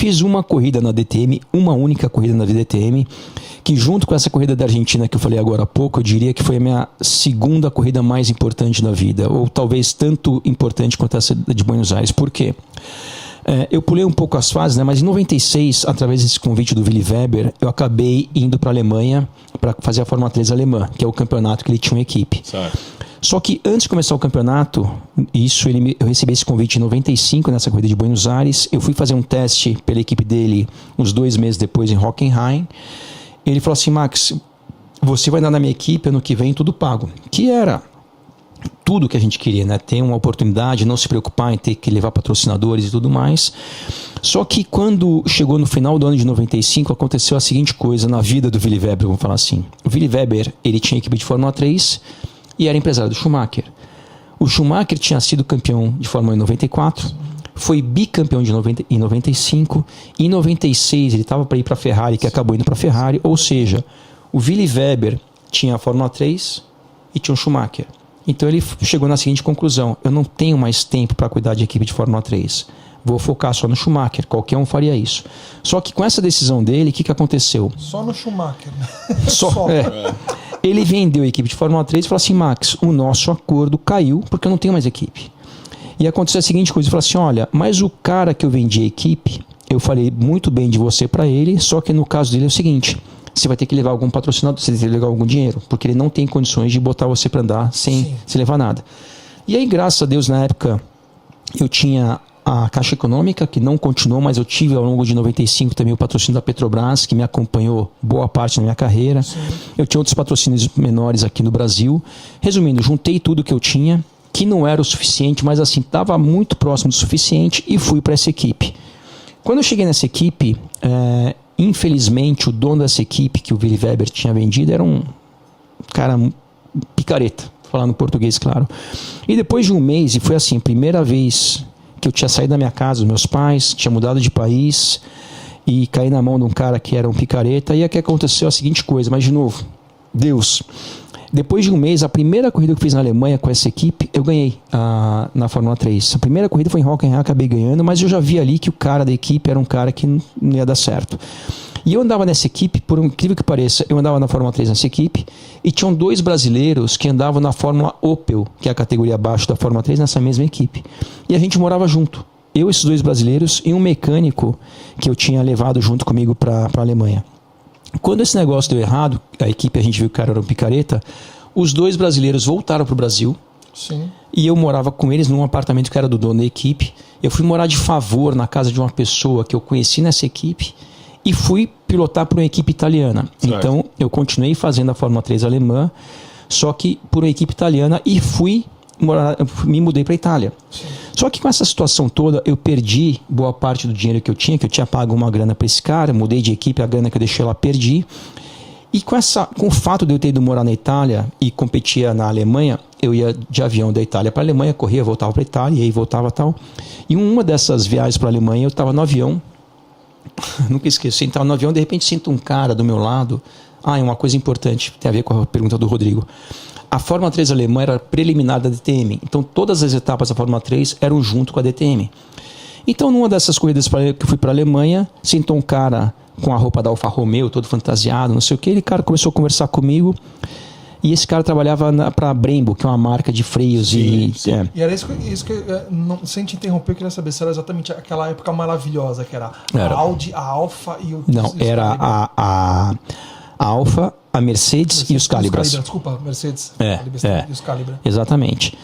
fiz uma corrida na DTM, uma única corrida na DTM, que junto com essa corrida da Argentina que eu falei agora há pouco, eu diria que foi a minha segunda corrida mais importante da vida, ou talvez tanto importante quanto essa de Buenos Aires. Por quê? Eu pulei um pouco as fases, né? Mas em 96, através desse convite do Willy Weber, eu acabei indo para a Alemanha para fazer a Fórmula 3 alemã, que é o campeonato que ele tinha uma equipe. Certo. Só que antes de começar o campeonato, eu recebi esse convite em 95, nessa corrida de Buenos Aires. Eu fui fazer um teste pela equipe dele uns 2 meses depois em Hockenheim. Ele falou assim: Max, você vai andar na minha equipe ano que vem, tudo pago. Que era tudo que a gente queria, né? Ter uma oportunidade, não se preocupar em ter que levar patrocinadores e tudo mais. Só que quando chegou no final do ano de 95, aconteceu a seguinte coisa na vida do Willy Weber, vamos falar assim. O Willy Weber, ele tinha equipe de Fórmula 3 e era empresário do Schumacher. O Schumacher tinha sido campeão de Fórmula 1 em 94, foi bicampeão em 95, e em 96 ele estava para ir para a Ferrari, que acabou indo para a Ferrari, ou seja, o Willy Weber tinha a Fórmula 3 e tinha o Schumacher. Então ele chegou na seguinte conclusão: eu não tenho mais tempo para cuidar de equipe de Fórmula 3. Vou focar só no Schumacher, qualquer um faria isso. Só que com essa decisão dele, o que aconteceu? Só no Schumacher. Só. Ele vendeu a equipe de Fórmula 3 e falou assim: Max, o nosso acordo caiu porque eu não tenho mais equipe. E aconteceu a seguinte coisa: ele falou assim, olha, mas o cara que eu vendi a equipe, eu falei muito bem de você para ele, só que no caso dele é o seguinte: você vai ter que levar algum patrocinador, você vai ter que levar algum dinheiro, porque ele não tem condições de botar você para andar sem levar nada. E aí, graças a Deus, na época, eu tinha a Caixa Econômica, que não continuou, mas eu tive ao longo de 95 também o patrocínio da Petrobras, que me acompanhou boa parte da minha carreira. Sim. Eu tinha outros patrocínios menores aqui no Brasil. Resumindo, juntei tudo que eu tinha, que não era o suficiente, mas assim, estava muito próximo do suficiente, e fui para essa equipe. Quando eu cheguei nessa equipe, infelizmente, o dono dessa equipe que o Willy Weber tinha vendido era um cara picareta, falando português, claro. E depois de um mês, e foi assim, a primeira vez que eu tinha saído da minha casa, dos meus pais, tinha mudado de país e caí na mão de um cara que era um picareta, e aqui aconteceu a seguinte coisa, mas de novo, Deus. Depois de um mês, a primeira corrida que eu fiz na Alemanha com essa equipe, eu ganhei na Fórmula 3. A primeira corrida foi em Hockenheim, acabei ganhando, mas eu já vi ali que o cara da equipe era um cara que não ia dar certo. E eu andava nessa equipe, por incrível que pareça, eu andava na Fórmula 3 nessa equipe, e tinham 2 brasileiros que andavam na Fórmula Opel, que é a categoria abaixo da Fórmula 3, nessa mesma equipe. E a gente morava junto. Eu, esses 2 brasileiros, e um mecânico que eu tinha levado junto comigo para a Alemanha. Quando esse negócio deu errado, a equipe, a gente viu que o cara era um picareta, os 2 brasileiros voltaram para o Brasil. Sim. E eu morava com eles num apartamento que era do dono da equipe. Eu fui morar de favor na casa de uma pessoa que eu conheci nessa equipe e fui pilotar por uma equipe italiana. Certo. Então eu continuei fazendo a Fórmula 3 alemã, só que por uma equipe italiana, e me mudei para a Itália. Sim. Só que com essa situação toda, eu perdi boa parte do dinheiro que eu tinha pago uma grana para esse cara, mudei de equipe, a grana que eu deixei lá perdi. E com o fato de eu ter ido morar na Itália e competia na Alemanha, eu ia de avião da Itália para a Alemanha, corria, voltava para a Itália, e aí voltava tal. E uma dessas viagens para a Alemanha, eu estava no avião, nunca esqueço, sentava no avião, de repente sinto um cara do meu lado. É uma coisa importante, tem a ver com a pergunta do Rodrigo. A Fórmula 3 alemã era preliminar da DTM, então todas as etapas da Fórmula 3 eram junto com a DTM. Então, numa dessas corridas que eu fui para a Alemanha, sentou um cara com a roupa da Alfa Romeo, todo fantasiado, não sei o que, ele cara começou a conversar comigo, e esse cara trabalhava para a Brembo, que é uma marca de freios. Sim. E era isso que sem te interromper, eu queria saber se era exatamente aquela época maravilhosa que era a Audi, a Alfa e o... Não, era a Alfa, a Mercedes e os Calibras. Desculpa, Mercedes. E os Calibra. Exatamente.